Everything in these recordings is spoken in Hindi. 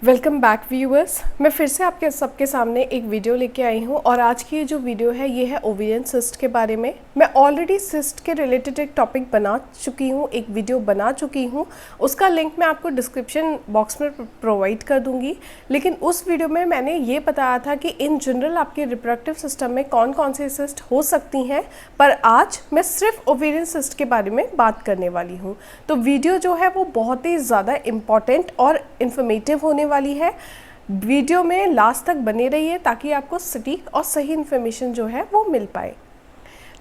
Welcome back viewers. मैं फिर से आपके सबके सामने एक वीडियो लेके आई हूँ और आज की ये जो वीडियो है ये है ओवेरियन सिस्ट के बारे में। मैं ऑलरेडी सिस्ट के रिलेटेड एक टॉपिक बना चुकी हूँ, एक वीडियो बना चुकी हूँ, उसका लिंक मैं आपको डिस्क्रिप्शन बॉक्स में प्रोवाइड कर दूँगी। लेकिन उस वीडियो में मैंने ये बताया था कि इन जनरल आपके रिप्रोडक्टिव सिस्टम में कौन कौन से सिस्ट हो सकती हैं, पर आज मैं सिर्फ ओवेरियन सिस्ट के बारे में बात करने वाली हूँ। तो वीडियो जो है वो बहुत ही ज़्यादा इम्पॉर्टेंट और इन्फॉर्मेटिव होने वाली है। वीडियो में लास्ट तक बने रहिए ताकि आपको सटीक और सही इन्फॉर्मेशन जो है वो मिल पाए।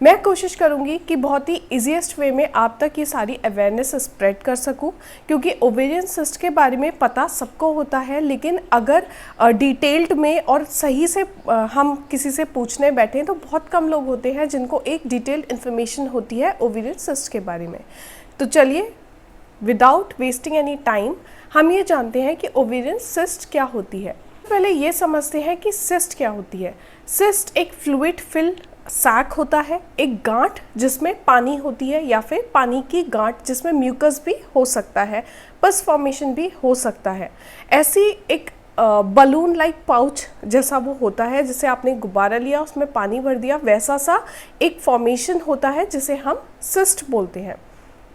मैं कोशिश करूंगी कि बहुत ही ईजीएस्ट वे में आप तक ये सारी अवेयरनेस स्प्रेड कर सकूं, क्योंकि ओवेरियन सिस्ट के बारे में पता सबको होता है, लेकिन अगर डिटेल्ड में और सही से हम किसी से पूछने बैठें तो बहुत कम लोग होते हैं जिनको एक डिटेल्ड इन्फॉर्मेशन होती है ओवेरियन सिस्ट के बारे में। तो चलिए विदाउट वेस्टिंग एनी टाइम हम ये जानते हैं कि ओवेरियन सिस्ट क्या होती है। पहले ये समझते हैं कि सिस्ट क्या होती है। सिस्ट एक फ्लूइड फिल्ड सैक होता है, एक गांठ जिसमें पानी होती है या फिर पानी की गांठ जिसमें म्यूकस भी हो सकता है, पस फॉर्मेशन भी हो सकता है। ऐसी एक बलून लाइक पाउच जैसा वो होता है, जैसे आपने गुब्बारा लिया उसमें पानी भर दिया, वैसा सा एक फॉर्मेशन होता है जिसे हम सिस्ट बोलते हैं।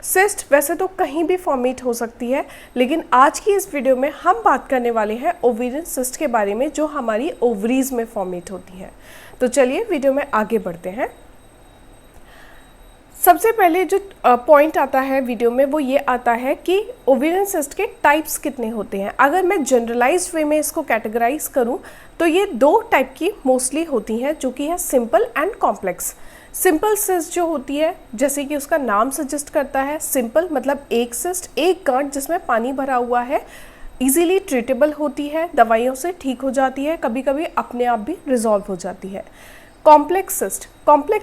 सिस्ट वैसे तो कहीं भी फॉर्मेट हो सकती है, लेकिन आज की इस वीडियो में हम बात करने वाले हैं ओवेरियन सिस्ट के बारे में जो हमारी ओवरीज में फॉर्मेट होती हैं। तो चलिए वीडियो में आगे बढ़ते हैं। सबसे पहले जो पॉइंट आता है वीडियो में वो ये आता है कि ओवेरियन सिस्ट के टाइप्स कितने होते हैं। अगर मैं जनरलाइज्ड वे में इसको कैटेगराइज करूं तो ये दो टाइप की मोस्टली होती हैं, जो कि है simple and complex. Simple cyst जो होती है, जैसे कि उसका नाम सजेस्ट करता है, सिंपल मतलब एक सिस्ट, एक गांठ जिसमें पानी भरा हुआ है, इजीली ट्रीटेबल होती है, दवाइयों से ठीक हो जाती है, कभी कभी अपने आप भी रिजॉल्व हो जाती है। कॉम्प्लेक्स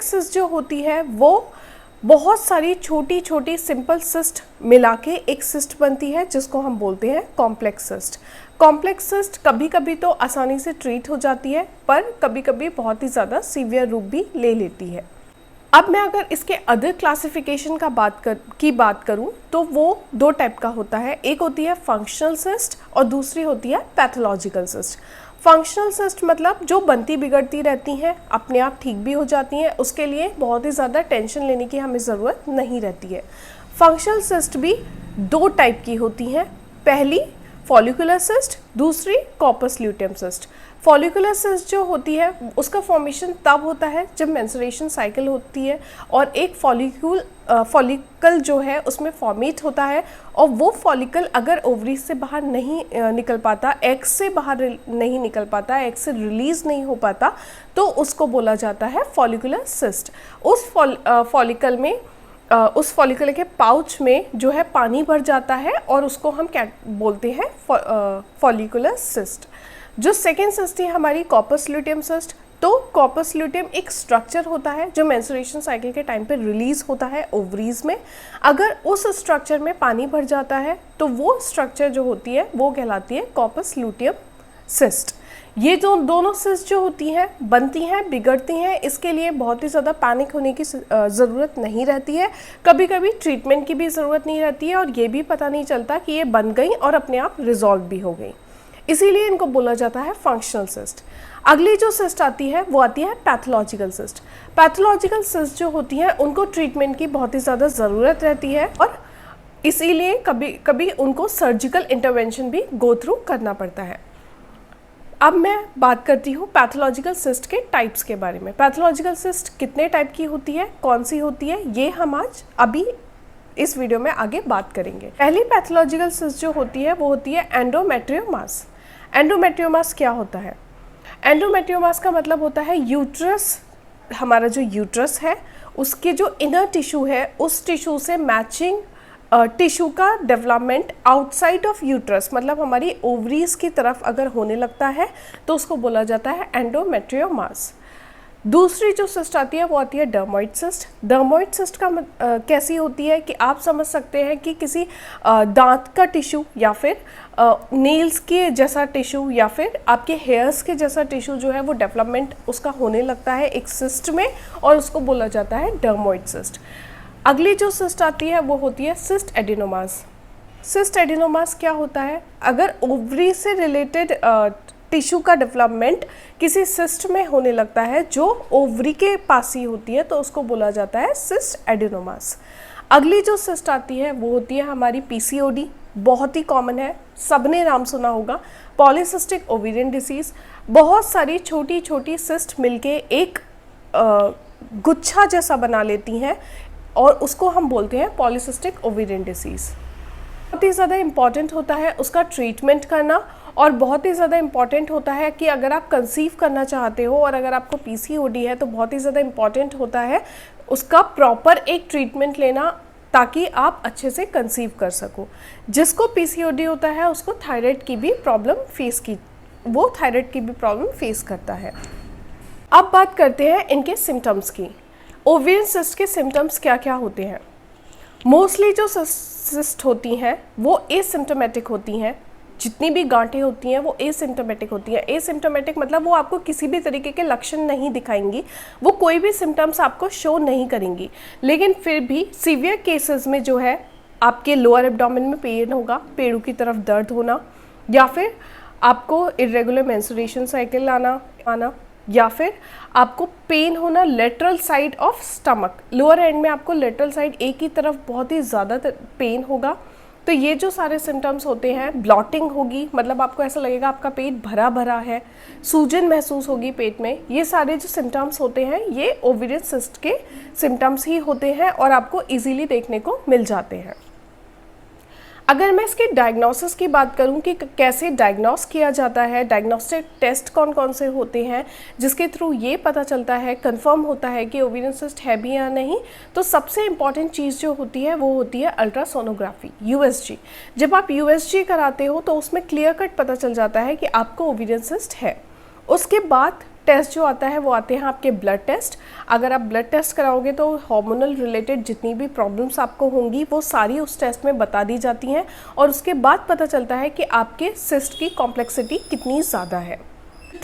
सिस्ट जो होती है वो बहुत सारी छोटी छोटी सिंपल सिस्ट मिला के एक सिस्ट बनती है, जिसको हम बोलते हैं कॉम्प्लेक्स सिस्ट। कॉम्प्लेक्स सिस्ट कभी कभी तो आसानी से ट्रीट हो जाती है, पर कभी कभी बहुत ही ज़्यादा सीवियर रूप भी ले लेती है। अब मैं अगर इसके अदर क्लासिफिकेशन की बात करूं तो वो दो टाइप का होता है। एक होती है फंक्शनल सिस्ट और दूसरी होती है पैथोलॉजिकल सिस्ट। फंक्शनल सिस्ट मतलब जो बनती बिगड़ती रहती हैं, अपने आप ठीक भी हो जाती हैं, उसके लिए बहुत ही ज़्यादा टेंशन लेने की हमें ज़रूरत नहीं रहती है। फंक्शनल सिस्ट भी दो टाइप की होती हैं, पहली फॉलिकुलर सिस्ट, दूसरी corpus luteum cyst. Follicular cyst जो होती है उसका फॉर्मेशन तब होता है जब मेंस्ट्रुएशन साइकिल होती है और एक फॉलिकल जो है उसमें फॉर्मेट होता है, और वो फॉलिकल अगर ओवरी से बाहर नहीं निकल पाता, एग से बाहर नहीं निकल पाता, एग से रिलीज नहीं हो पाता, तो उसको बोला जाता है फॉलिकुलर सिस्ट। उस फॉलिकल के पाउच में जो है पानी भर जाता है और उसको हम क्या बोलते हैं, फॉलिकुलर सिस्ट। जो सेकेंड सिस्ट है हमारी कॉर्पस ल्यूटियम सिस्ट। तो कॉर्पस ल्यूटियम एक स्ट्रक्चर होता है जो मेंस्ट्रुएशन साइकिल के टाइम पे रिलीज होता है ओवरीज में। अगर उस स्ट्रक्चर में पानी भर जाता है तो वो स्ट्रक्चर जो होती है वो कहलाती है कॉर्पस ल्यूटियम सिस्ट। ये जो दोनों सिस्ट जो होती हैं बनती हैं बिगड़ती हैं, इसके लिए बहुत ही ज़्यादा पैनिक होने की ज़रूरत नहीं रहती है। कभी कभी ट्रीटमेंट की भी ज़रूरत नहीं रहती है और ये भी पता नहीं चलता कि ये बन गई और अपने आप रिजॉल्व भी हो गई, इसीलिए इनको बोला जाता है फंक्शनल सिस्ट। अगली जो सिस्ट आती है वो आती है पैथोलॉजिकल सिस्ट। पैथोलॉजिकल सिस्ट जो होती हैं उनको ट्रीटमेंट की बहुत ही ज़्यादा ज़रूरत रहती है और इसीलिए कभी कभी उनको सर्जिकल इंटरवेंशन भी गो थ्रू करना पड़ता है। अब मैं बात करती हूँ पैथोलॉजिकल सिस्ट के टाइप्स के बारे में। पैथोलॉजिकल सिस्ट कितने टाइप की होती है, कौन सी होती है, ये हम आज अभी इस वीडियो में आगे बात करेंगे। पहली पैथोलॉजिकल सिस्ट जो होती है वो होती है एंडोमेट्रियोमास। एंडोमेट्रियोमास क्या होता है? एंडोमेट्रियोमास का मतलब होता है यूट्रस, हमारा जो यूट्रस है उसके जो इनर टिश्यू है उस टिश्यू से मैचिंग टिश्यू का डेवलपमेंट आउटसाइड ऑफ यूट्रस, मतलब हमारी ओवरीज की तरफ अगर होने लगता है तो उसको बोला जाता है एंडोमेट्रियोमास। दूसरी जो सिस्ट आती है वो आती है डर्मोइड सिस्ट। डर्मोइड सिस्ट का कैसी होती है कि आप समझ सकते हैं कि किसी दांत का टिश्यू या फिर नेल्स के जैसा टिश्यू या फिर आपके हेयर्स के जैसा टिश्यू जो है वो डेवलपमेंट उसका होने लगता है एक सिस्ट में, और उसको बोला जाता है डर्मोइड सिस्ट। अगली जो सिस्ट आती है वो होती है सिस्ट एडिनोमास। सिस्ट एडिनोमास क्या होता है? अगर ओवरी से रिलेटेड टिश्यू का डेवलपमेंट किसी सिस्ट में होने लगता है जो ओवरी के पास ही होती है, तो उसको बोला जाता है सिस्ट एडिनोमास। अगली जो सिस्ट आती है वो होती है हमारी पीसीओडी, बहुत ही कॉमन है, सबने नाम सुना होगा। पॉलीसिस्टिक ओवेरियन डिसीज़, बहुत सारी छोटी छोटी सिस्ट मिलके एक गुच्छा जैसा बना लेती हैं और उसको हम बोलते हैं पॉलीसिस्टिक ओवेरियन डिसीज़। बहुत ही ज़्यादा इम्पॉर्टेंट होता है उसका ट्रीटमेंट करना, और बहुत ही ज़्यादा इम्पॉर्टेंट होता है कि अगर आप कंसीव करना चाहते हो और अगर आपको पीसीओडी है तो बहुत ही ज़्यादा इम्पॉर्टेंट होता है उसका प्रॉपर एक ट्रीटमेंट लेना, ताकि आप अच्छे से कंसीव कर सको। जिसको पीसीओडी होता है उसको थायराइड की भी प्रॉब्लम फेस करता है। अब बात करते हैं इनके सिम्टम्स की। ओवेरियन सिस्ट के सिम्टम्स क्या क्या होते हैं? मोस्टली जो सिस्ट होती हैं वो एसिम्टोमेटिक होती हैं, जितनी भी गांठें होती हैं वो एसिम्टोमेटिक होती हैं। एसिम्टोमेटिक मतलब वो आपको किसी भी तरीके के लक्षण नहीं दिखाएंगी, वो कोई भी सिम्टम्स आपको शो नहीं करेंगी, लेकिन फिर भी सीवियर केसेस में जो है आपके लोअर एब्डोमेन में पेन होगा, पेड़ों की तरफ दर्द होना, या फिर आपको इरेगुलर मेंस्ट्रुएशन साइकिल आना, या फिर आपको पेन होना lateral side of stomach, lower and में आपको लेटरल साइड एक ही तरफ बहुत ही ज़्यादा पेन होगा। तो ये जो सारे सिम्टम्स होते हैं, ब्लॉटिंग होगी, मतलब आपको ऐसा लगेगा आपका पेट भरा भरा है, सूजन महसूस होगी पेट में, ये सारे जो सिम्टम्स होते हैं ये ओवेरियन सिस्ट के सिम्टम्स ही होते हैं और आपको इजीली देखने को मिल जाते हैं। अगर मैं इसके डायग्नोसिस की बात करूं कि कैसे डायग्नोस किया जाता है, डायग्नोस्टिक टेस्ट कौन कौन से होते हैं जिसके थ्रू ये पता चलता है, कंफर्म होता है कि ओवेरियन सिस्ट है भी या नहीं, तो सबसे इम्पॉर्टेंट चीज़ जो होती है वो होती है अल्ट्रासोनोग्राफी, यूएसजी। जब आप यूएसजी कराते हो तो उसमें क्लियर कट पता चल जाता है कि आपको ओवेरियन सिस्ट है। उसके बाद टेस्ट जो आता है वो आते हैं आपके ब्लड टेस्ट। अगर आप ब्लड टेस्ट कराओगे तो हार्मोनल रिलेटेड जितनी भी प्रॉब्लम्स आपको होंगी वो सारी उस टेस्ट में बता दी जाती हैं, और उसके बाद पता चलता है कि आपके सिस्ट की कॉम्प्लेक्सिटी कितनी ज़्यादा है।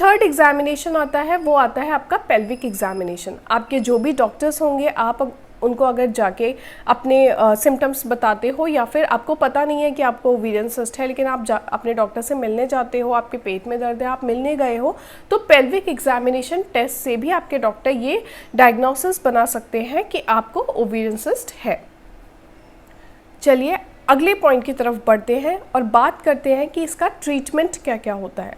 थर्ड एग्जामिनेशन आता है वो आता है आपका पेल्विक एग्जामिनेशन। आपके जो भी डॉक्टर्स होंगे आप उनको अगर जाके अपने सिम्टम्स बताते हो, या फिर आपको पता नहीं है कि आपको ओवेरियन सिस्ट है लेकिन आप अपने डॉक्टर से मिलने जाते हो, आपके पेट में दर्द है, आप मिलने गए हो, तो पेल्विक एग्जामिनेशन टेस्ट से भी आपके डॉक्टर ये डायग्नोसिस बना सकते हैं कि आपको ओवेरियन सिस्ट है। चलिए अगले पॉइंट की तरफ बढ़ते हैं और बात करते हैं कि इसका ट्रीटमेंट क्या क्या होता है।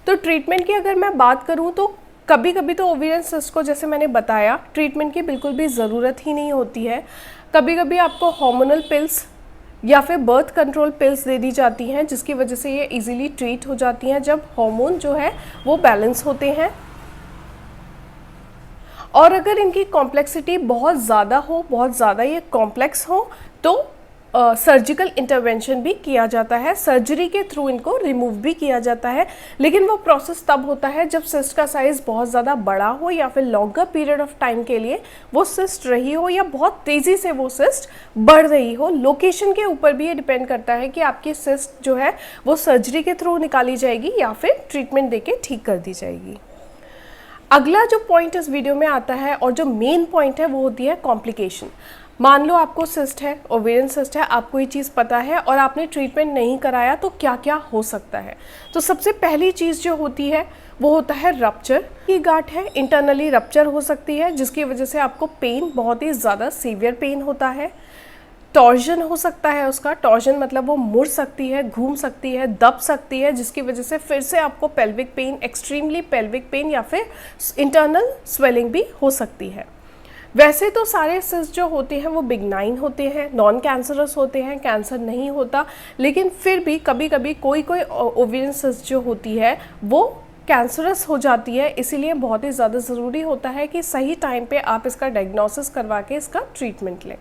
तो ट्रीटमेंट की अगर मैं बात करूँ तो कभी कभी तो ओवेरियन सिस्ट को, जैसे मैंने बताया, ट्रीटमेंट की बिल्कुल भी ज़रूरत ही नहीं होती है। कभी कभी आपको हार्मोनल पिल्स या फिर बर्थ कंट्रोल पिल्स दे दी जाती हैं, जिसकी वजह से ये इजीली ट्रीट हो जाती हैं जब हार्मोन जो है वो बैलेंस होते हैं। और अगर इनकी कॉम्प्लेक्सिटी बहुत ज़्यादा हो, बहुत ज़्यादा ये कॉम्प्लेक्स हो, तो सर्जिकल इंटरवेंशन भी किया जाता है, सर्जरी के थ्रू इनको रिमूव भी किया जाता है। लेकिन वो प्रोसेस तब होता है जब सिस्ट का साइज़ बहुत ज़्यादा बड़ा हो, या फिर लॉन्गर पीरियड ऑफ टाइम के लिए वो सिस्ट रही हो, या बहुत तेज़ी से वो सिस्ट बढ़ रही हो। लोकेशन के ऊपर भी ये डिपेंड करता है कि आपकी सिस्ट जो है वो सर्जरी के थ्रू निकाली जाएगी या फिर ट्रीटमेंट देके ठीक कर दी जाएगी। अगला जो पॉइंट इस वीडियो में आता है और जो मेन पॉइंट है वो होती है कॉम्प्लिकेशन। मान लो आपको सिस्ट है, ओवेरियन सिस्ट है, आपको ये चीज़ पता है और आपने ट्रीटमेंट नहीं कराया, तो क्या क्या हो सकता है। तो सबसे पहली चीज़ जो होती है वो होता है रप्चर की गांठ है, इंटरनली रप्चर हो सकती है, जिसकी वजह से आपको पेन, बहुत ही ज़्यादा सीवियर पेन होता है। टॉर्जन हो सकता है उसका, टॉर्जन मतलब वो मुड़ सकती है, घूम सकती है, दब सकती है, जिसकी वजह से फिर से आपको pelvic pain, extremely pelvic pain या फिर इंटरनल स्वेलिंग भी हो सकती है। वैसे तो सारे सिस्ट जो होते हैं वो बिग्नाइन होते हैं, नॉन कैंसरस होते हैं, कैंसर नहीं होता, लेकिन फिर भी कभी कभी कोई ओवेरियन सिस्ट जो होती है वो कैंसरस हो जाती है। इसीलिए बहुत ही ज़्यादा ज़रूरी होता है कि सही टाइम पे आप इसका डायग्नोसिस करवा के इसका ट्रीटमेंट लें।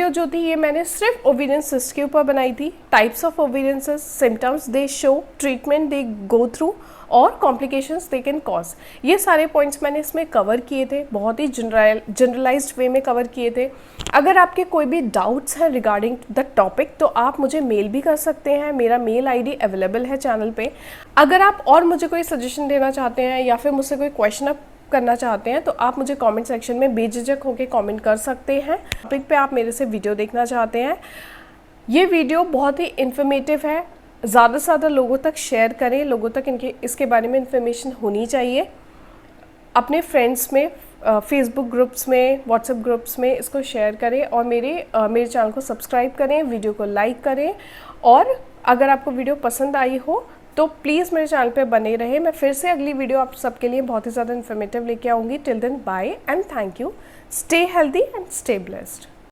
जो थी ये मैंने सिर्फ ओवेरियन सिस्ट के ऊपर बनाई थी। Types of ovarian cyst, symptoms they show, treatment they go through और कॉम्प्लिकेशंस दे कैन कॉज, ये सारे पॉइंट्स मैंने इसमें कवर किए थे, बहुत ही जनरलाइज्ड वे में कवर किए थे। अगर आपके कोई भी डाउट्स हैं रिगार्डिंग द टॉपिक तो आप मुझे मेल भी कर सकते हैं, मेरा मेल आईडी अवेलेबल है चैनल पे। अगर आप और मुझे कोई सजेशन देना चाहते हैं या फिर मुझसे कोई क्वेश्चन अप करना चाहते हैं तो आप मुझे कमेंट सेक्शन में बेझिझक होकर कमेंट कर सकते हैं। टॉपिक पे आप मेरे से वीडियो देखना चाहते हैं ये वीडियो बहुत ही इन्फॉर्मेटिव है, ज़्यादा से ज़्यादा लोगों तक शेयर करें, लोगों तक इसके बारे में इन्फॉर्मेशन होनी चाहिए। अपने फ्रेंड्स में, फेसबुक ग्रुप्स में, व्हाट्सएप ग्रुप्स में इसको शेयर करें और मेरे चैनल को सब्सक्राइब करें, वीडियो को लाइक करें। और अगर आपको वीडियो पसंद आई हो तो प्लीज़ मेरे चैनल पे बने रहें। मैं फिर से अगली वीडियो आप सबके लिए बहुत ही ज़्यादा इन्फॉर्मेटिव लेके आऊँगी। Till then bye and thank you. Stay healthy and stay blessed.